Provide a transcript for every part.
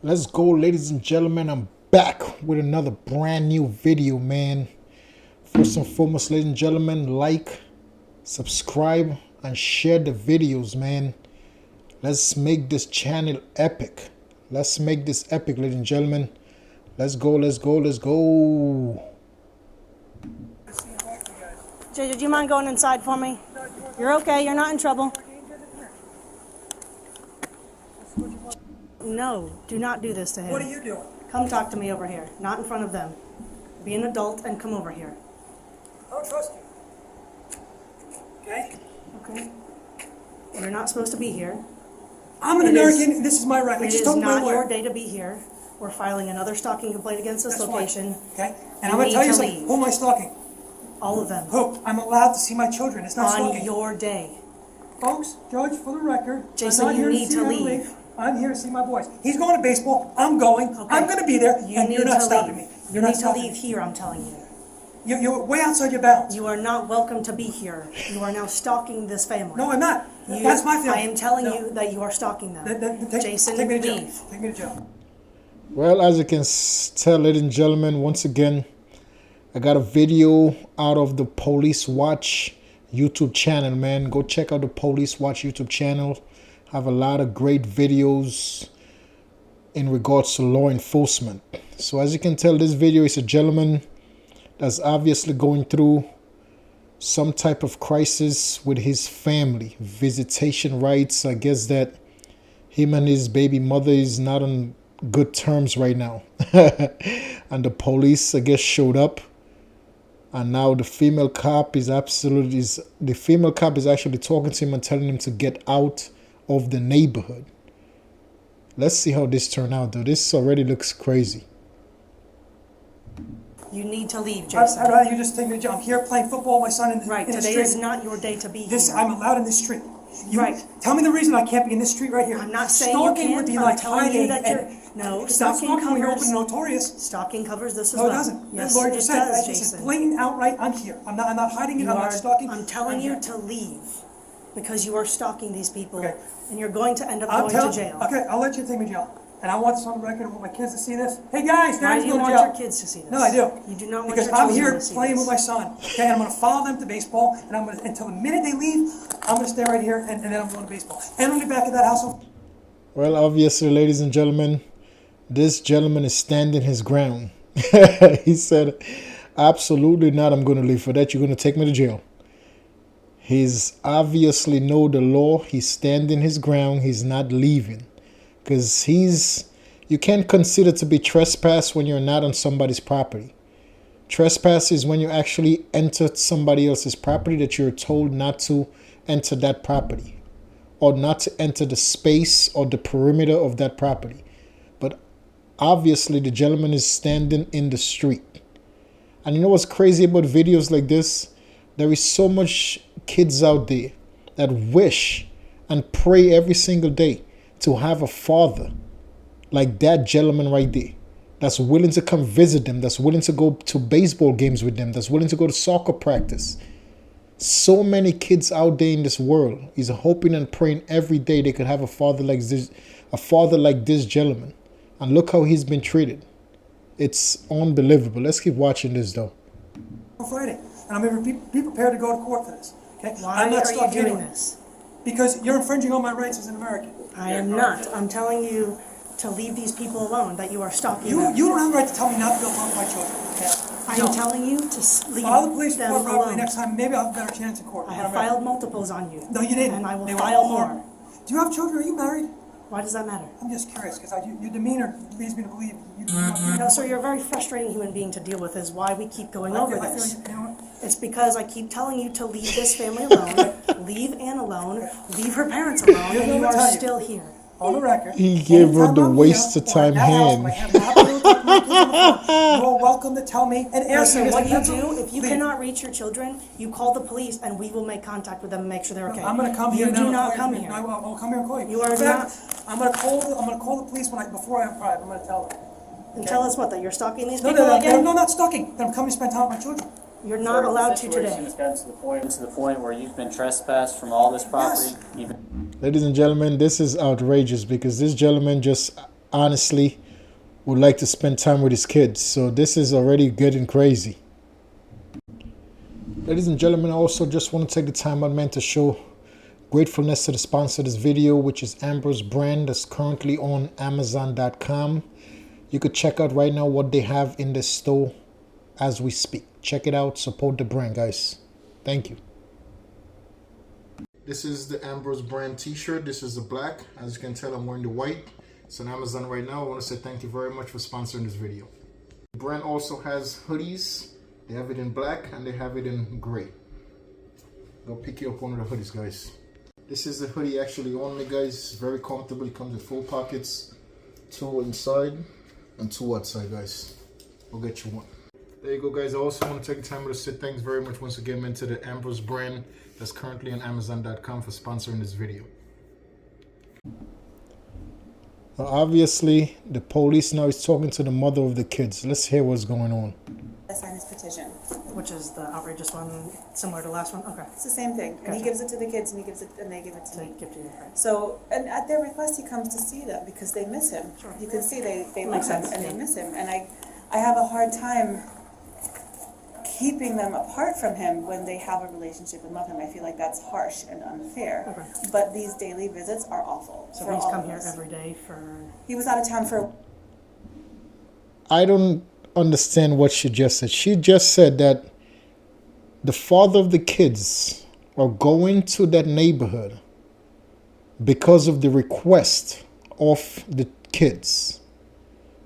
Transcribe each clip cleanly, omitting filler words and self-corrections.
Let's go, ladies and gentlemen. I'm back with another brand new video, man. First and foremost, ladies and gentlemen, like, subscribe, and share the videos, man. Let's make this channel epic. Let's make this epic, ladies and gentlemen. Let's go, let's go, let's go. JJ, do you mind going inside for me? You're okay, you're not in trouble. No, do not do this to him. What are you doing? Come talk to me over here, not in front of them. Be an adult and come over here. I don't trust you. Okay? Okay? You're not supposed to be here. I'm an American, and this is my right. I It just is told my not lawyer. your day to be here. We're filing another stalking complaint against this That's location. fine. Okay? And You I'm going need to tell you to something. leave. Who am I stalking? All of them. Who? I'm allowed to see my children. It's not On stalking. your day. Folks, Judge, for the record, Jason, I'm not you here need see to Emily. leave. I'm here to see my boys. He's going to baseball. I'm going. Okay. I'm going to be there, You and need you're not to stopping leave. me. You You're not need to stopping leave me. here, I'm telling you. You're way outside your bounds. You are not welcome to be here. You are now stalking this family. No, I'm not. You- That's my family. I am telling No. you that you are stalking them. Jason, take me to jail. leave. Take me to jail. Well, as you can tell, ladies and gentlemen, once again, I got a video out of the Police Watch YouTube channel, man. Go check out the Police Watch YouTube channel. Have a lot of great videos in regards to law enforcement. So as you can tell, this video is a gentleman that's obviously going through some type of crisis with his family. Visitation rights. I guess that him and his baby mother is not on good terms right now. And the police, I guess, showed up. And now the female cop is actually talking to him and telling him to get out of the neighborhood. Let's see how this turned out, though. This already looks crazy. You need to leave, Jason. I'd rather you just take me to jail. I'm here playing football with my son in the, Right, in the today street. is not your day to be This here. I'm allowed in this street. You, Right. Tell me the reason I can't be in this street right here. I'm not saying you Stalking can't. would be I'm like telling you hiding that and you're... No, it's not stalking stalking when you're open covers... and notorious. Stalking covers this as No, well. it doesn't. Yes, Lord it just said does, it's Jason. blatant outright. I'm here. I'm not hiding it. You I'm are, not stalking. I'm telling I'm you here. to leave because you are stalking these people, Okay. and you're going to end up I'm going to jail. Okay, I'll let you take me to jail. And I want this on record. I want my kids to see this. Hey guys, Why Daddy's do you going to want jail. your kids to see this? No, I do. You do not want Because your I'm children here to see playing this. with my son. Okay, and I'm going to follow them to baseball, and I'm going to until the minute they leave, I'm going to stay right here, and then I'm going to baseball. And I'm going to get back at that house. Well, obviously, ladies and gentlemen, this gentleman is standing his ground. He said, absolutely not, I'm going to leave. For that, you're going to take me to jail. He's obviously know the law. He's standing his ground. He's not leaving. Because you can't consider to be trespass when you're not on somebody's property. Trespass is when you actually enter somebody else's property that you're told not to enter that property, or not to enter the space or the perimeter of that property. But obviously the gentleman is standing in the street. And you know what's crazy about videos like this? There is so much kids out there that wish and pray every single day to have a father like that gentleman right there, that's willing to come visit them, that's willing to go to baseball games with them, that's willing to go to soccer practice. So many kids out there in this world is hoping and praying every day they could have a father like this gentleman. And look how he's been treated. It's unbelievable. Let's keep watching this though. On Friday, and I'm going to be prepared to go to court for this. Okay? Why I'm not are you stalking doing anyone. this? Because you're infringing on my rights as an American. I am not. I'm telling you to leave these people alone, that you are stalking You them. don't have the right to tell me not to go talk to my children. Okay? I No. am telling you to leave File the police them report probably alone. next time. Maybe I'll have a better chance in court. I have filed multiples on you. No, you didn't. And I will They were file all more. Do you have children? Are you married? Why does that matter? I'm just curious because your demeanor leads me to believe you. No, sir, you're a very frustrating human being to deal with, is why we keep going I over feel this. you know what? It's because I keep telling you to leave this family alone, leave Anne alone, leave her parents alone, Here's and you what I'm are gonna tell you. still here. On the record. He gave her anytime the I'm waste here of time or at that house, hand. I have an opportunity to take my kids on the phone. You're welcome to tell me and ask me. Listen, what you Mr. do, if you Please. cannot reach your children, you call the police and we will make contact with them and make sure they're okay. I'm going to come here You now. do and not call come you. here. No, I'll come here and call you. You are In fact, I'm going to call the police before I arrive. I'm going to tell them. And tell us what, that you're stalking these No, people again? no, not stalking. That I'm coming to spend time with my children. You're not allowed to The situation today. has gotten to the point where you've been trespassed from all this property. Yes. You've been Ladies and gentlemen, this is outrageous because this gentleman just honestly would like to spend time with his kids. So this is already getting crazy. Ladies and gentlemen, I also just want to take the time out, man, to show gratefulness to the sponsor of this video, which is Ambrose brand, that's currently on Amazon.com. You could check out right now what they have in the store as we speak. Check it out. Support the brand, guys. Thank you. This is the Ambrose brand t-shirt. This is the black. As you can tell, I'm wearing the white. It's on Amazon right now. I want to say thank you very much for sponsoring this video. The brand also has hoodies. They have it in black and they have it in gray. Go pick you up one of the hoodies, guys. This is the hoodie actually on me, guys. It's very comfortable. It comes with full pockets, 2 inside and 2 outside, guys. We'll get you one. There you go, guys. I also want to take the time to say thanks very much once again to the Ambrose brand that's currently on Amazon.com for sponsoring this video. Now, obviously, the police now is talking to the mother of the kids. Let's hear what's going on. I signed his petition. Which is the outrageous one, similar to last one? Okay. It's the same thing. And he Gotcha. gives it to the kids, and he gives it, and they give it to So me. you give to you, right? So, and at their request, he comes to see them because they miss him. Sure. You can see they love Makes him sense, and yeah. they miss him. And I have a hard time keeping them apart from him when they have a relationship and love him. I feel like that's harsh and unfair. Okay. But these daily visits are awful. So for he's all come of here us. every day for... He was out of town for I don't understand what she just said. She just said that the father of the kids are going to that neighborhood because of the request of the kids.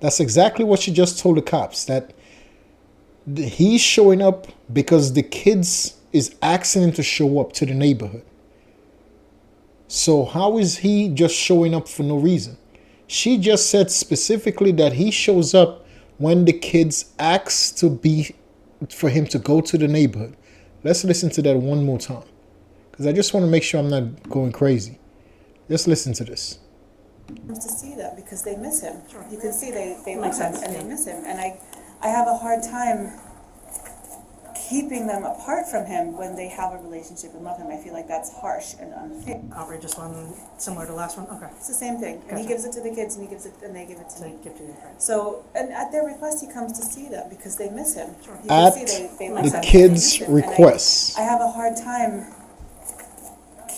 That's exactly what she just told the cops, that he's showing up because the kids is asking him to show up to the neighborhood. So how is he just showing up for no reason? She just said specifically that he shows up when the kids ask for him to go to the neighborhood. Let's listen to that one more time, because I just want to make sure I'm not going crazy. Just listen to this. to see them because they miss him. Sure. You can see they love Makes him sense, and yeah. they miss him. And I have a hard time keeping them apart from him when they have a relationship and love him. I feel like that's harsh and unfair. Outrageous one, similar to last one? Okay. It's the same thing. And he Gotcha. gives it to the kids, and he gives it, and they give it to So me. you give to you, right? So, and at their request, he comes to see them because they miss him. Sure. You At can see they love the him and they kids' miss him. And request. I have a hard time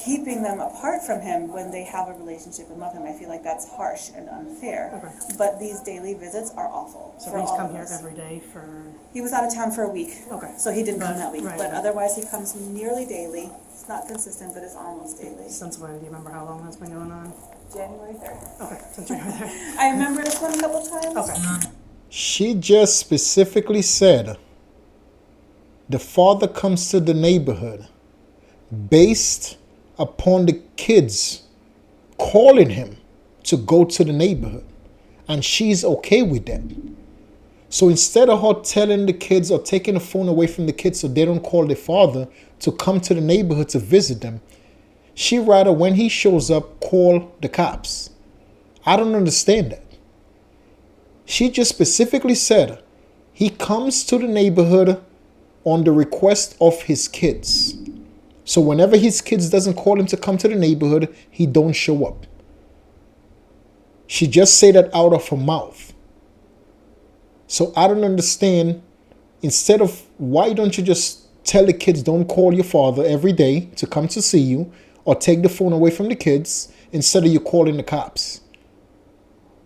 keeping them apart from him when they have a relationship and love him. I feel like that's harsh and unfair. Okay. But these daily visits are awful. So for he's all come of here us. every day for... He was out of town for a week. Okay. So he didn't come that week. Right. But otherwise, he comes nearly daily. It's not consistent, but it's almost daily. Since when? Do you remember how long that's been going on? January 3rd. Okay, since you're there. I remember this one a couple times. Okay. She just specifically said the father comes to the neighborhood based upon the kids calling him to go to the neighborhood, and she's okay with that. So instead of her telling the kids or taking the phone away from the kids so they don't call their father to come to the neighborhood to visit them, she rather, when he shows up, call the cops. I don't understand that. She just specifically said he comes to the neighborhood on the request of his kids. So whenever his kids doesn't call him to come to the neighborhood, he don't show up. She just said that out of her mouth. So I don't understand. Instead of, why don't you just tell the kids don't call your father every day to come to see you, or take the phone away from the kids instead of you calling the cops?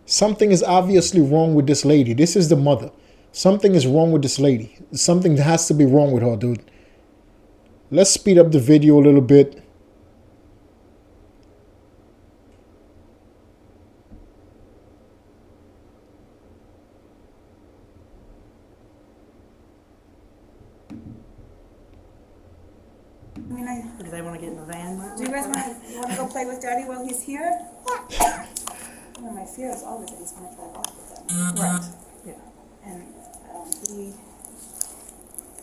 Something is obviously wrong with this lady. This is the mother. Something is wrong with this lady. Something has to be wrong with her, dude. Let's speed up the video a little bit. I mean, Do they want to get in the van? do you guys want to go play with Daddy while he's here? Yeah. Well, my fear is always that he's going to drive off with them. Right. Yeah. And he,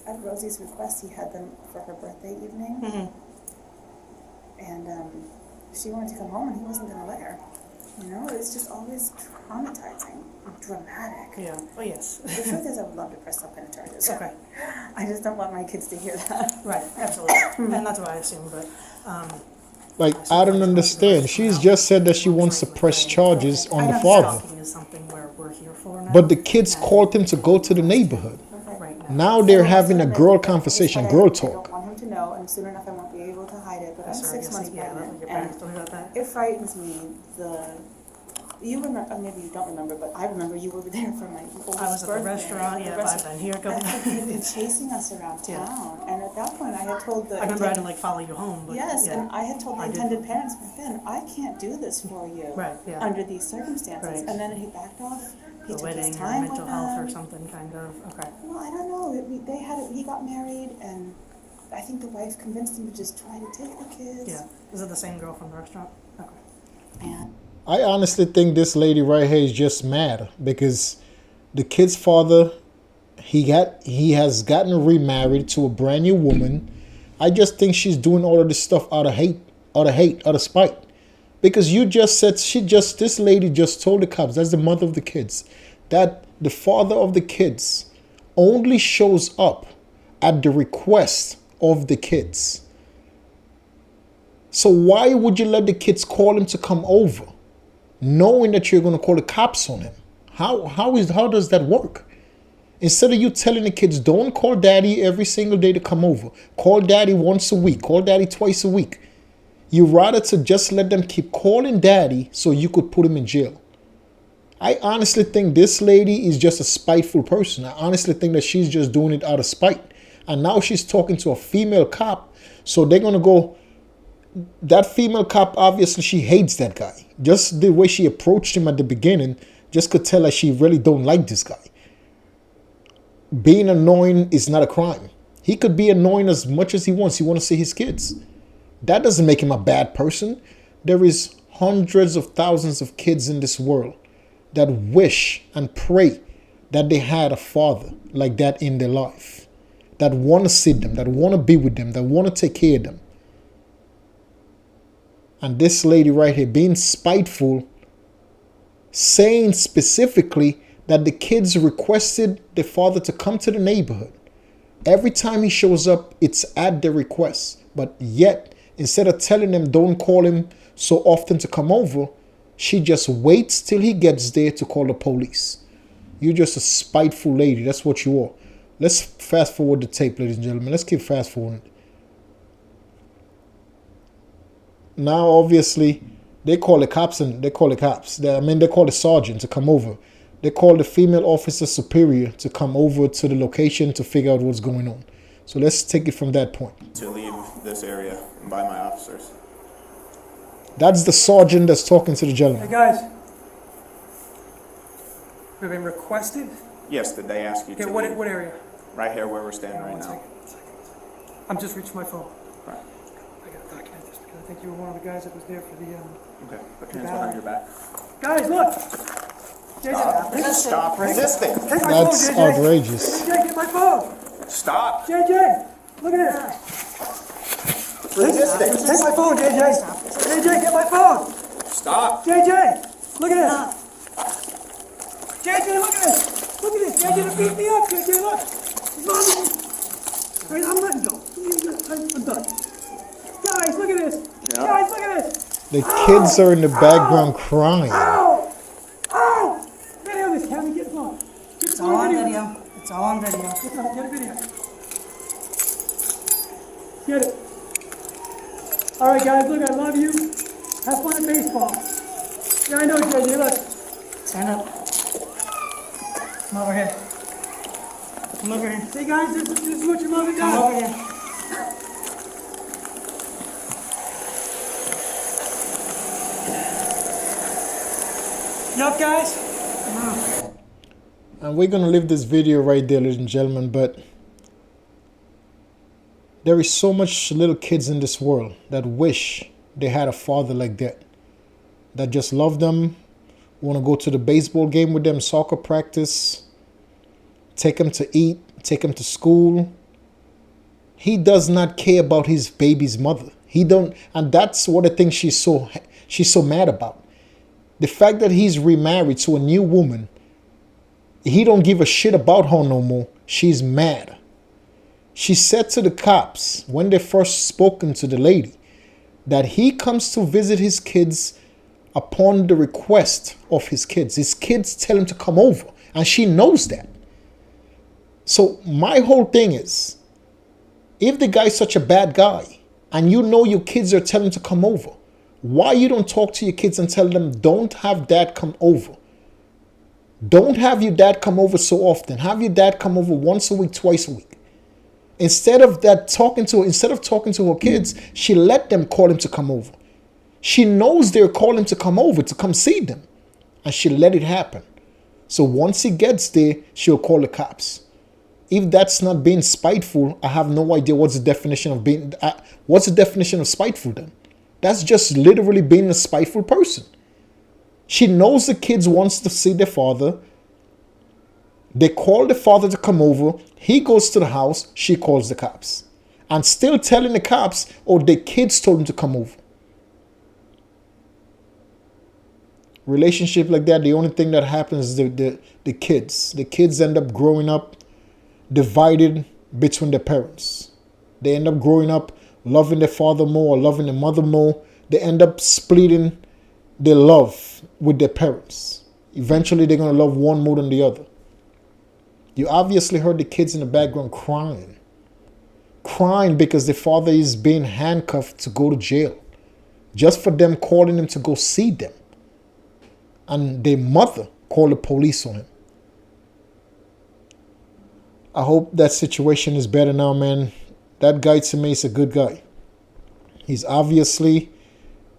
at Rosie's request, he had them for her birthday evening. Mm-hmm. And she wanted to come home, and he wasn't going to let her. You know, it's just always traumatizing, dramatic. Yeah. Oh, yes. The truth is, I would love to press some kind of charges. Okay. I just don't want my kids to hear that. Right. Absolutely. And that's what I assume. But Like, I don't understand. She's just said that she wants to press charges on the I know, father. Stalking is something where we're here for now. But the kids called him to go to the neighborhood. Right now. Now they're having a girl conversation, girl I don't talk. want him to know, and soon enough I won't be able to hide it, but I'm Sorry, 6 months yeah, pregnant, your and parents told me about that. it frightens me, you remember, maybe you don't remember, but I remember you were there for my oldest I was at the birthday. restaurant, yeah, I've been here a couple That kid had been times. chasing us around Yeah. town, and at that point I had told the. I remember I had to like follow you home, but Yes, yeah. and I had told the I did. intended parents back then, I can't do this for you. Right, yeah. Under these circumstances, Right. and then he backed off, he The took his wedding or time with mental health or them. something kind of, okay. Well, I don't know, he got married, and I think the wife convinced him to just try to take the kids. Yeah, is it the same girl from the restaurant? Okay. And I honestly think this lady right here is just mad because the kid's father, he has gotten remarried to a brand new woman. I just think she's doing all of this stuff out of hate, out of spite. Because this lady just told the cops, that's the mother of the kids, that the father of the kids only shows up at the request of the kids. So why would you let the kids call him to come over, knowing that you're going to call the cops on him? How does that work? Instead of you telling the kids, don't call daddy every single day to come over. Call daddy once a week. Call daddy twice a week. You rather to just let them keep calling daddy so you could put him in jail. I honestly think this lady is just a spiteful person. I honestly think that she's just doing it out of spite. And now she's talking to a female cop. So they're going to go, that female cop, obviously she hates that guy. Just the way she approached him at the beginning, just could tell that she really don't like this guy. Being annoying is not a crime. He could be annoying as much as he wants. He wants to see his kids. That doesn't make him a bad person. There is hundreds of thousands of kids in this world that wish and pray that they had a father like that in their life, that want to see them, that want to be with them, that want to take care of them. And this lady right here being spiteful, saying specifically that the kids requested the father to come to the neighborhood. Every time he shows up, it's at their request. But yet, instead of telling them don't call him so often to come over, she just waits till he gets there to call the police. You're just a spiteful lady. That's what you are. Let's fast forward the tape, ladies and gentlemen. Let's keep fast forwarding. Now, obviously, they call the cops they call the sergeant to come over. They call the female officer superior to come over to the location to figure out what's going on. So let's take it from that point. To leave this area by my officers. That's the sergeant that's talking to the Hey gentleman. guys, we've been requested. Yes, did they ask you Okay, to what leave? area? Right here where we're standing right One now. second. I'm just reaching my phone. Right. I gotta document this because I think you were one of the guys that was there for the, Okay, put your hands behind your back. Guys, look! JJ, Stop resisting! take my phone, That's JJ! outrageous. JJ, get my phone! Stop JJ, look at this! resisting! Take my phone, JJ! JJ, get my phone! Stop! JJ, look at this! JJ, look at this! Look at this! JJ, to beat me up! JJ, look! He's bothering me! All right, I'm letting go. I'm done. Guys, look at this! Guys, look at this! The kids are in the background crying. Ow! Ow! Video this, Kevin, get the phone. Get It's all on video. It's all on video. Get a video. Get it. All right, guys, look, I love you. Have fun at baseball. Yeah, I know, JJ, look. Stand up. Come over here. Come over here. Hey, guys, this is what your mother Come over does. here. You up, guys? And we're going to leave this video right there, ladies and gentlemen, but there is so much little kids in this world that wish they had a father like that just love them, want to go to the baseball game with them, soccer practice, take them to eat, take them to school. He does not care about his baby's mother. He don't, and that's what I think she's so mad about. The fact that he's remarried to a new woman, he don't give a shit about her no more. She's mad. She said to the cops when they first spoken to the lady that he comes to visit his kids upon the request of his kids. His kids tell him to come over, and she knows that. So my whole thing is, if the guy's such a bad guy and you know your kids are telling him to come over, why you don't talk to your kids and tell them, don't have dad come over? Don't have your dad come over so often. Have your dad come over once a week, twice a week. Instead of talking to her kids, she let them call him to come over. She knows they're calling him to come over to come see them, and she let it happen. So once he gets there, she'll call the cops. If that's not being spiteful, I have no idea what's the definition of spiteful then. That's just literally being a spiteful person. She knows the kids wants to see their father. They call the father to come over. He goes to the house. She calls the cops. And still telling the cops, oh, the kids told him to come over. Relationship like that, the only thing that happens is the kids. The kids end up growing up divided between their parents. They end up growing up loving their father more or loving their mother more. They end up splitting their love with their parents. Eventually, they're going to love one more than the other. You obviously heard the kids in the background crying. Crying because their father is being handcuffed to go to jail. Just for them calling him to go see them. And their mother called the police on him. I hope that situation is better now, man. That guy to me is a good guy. He's obviously,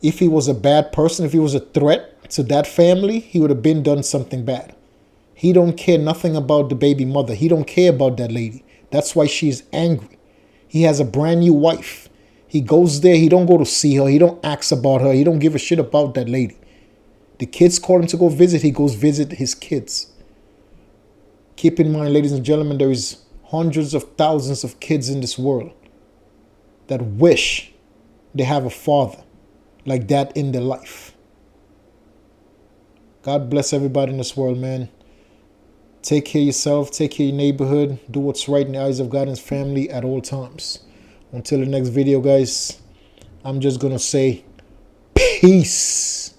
if he was a bad person, if he was a threat to that family, he would have been done something bad. He don't care nothing about the baby mother. He don't care about that lady. That's why she's angry. He has a brand new wife. He goes there. He don't go to see her. He don't ask about her. He don't give a shit about that lady. The kids call him to go visit. He goes visit his kids. Keep in mind, ladies and gentlemen, there is hundreds of thousands of kids in this world that wish they have a father like that in their life. God bless everybody in this world, man. Take care of yourself. Take care of your neighborhood. Do what's right in the eyes of God and his family at all times. Until the next video, guys, I'm just going to say peace.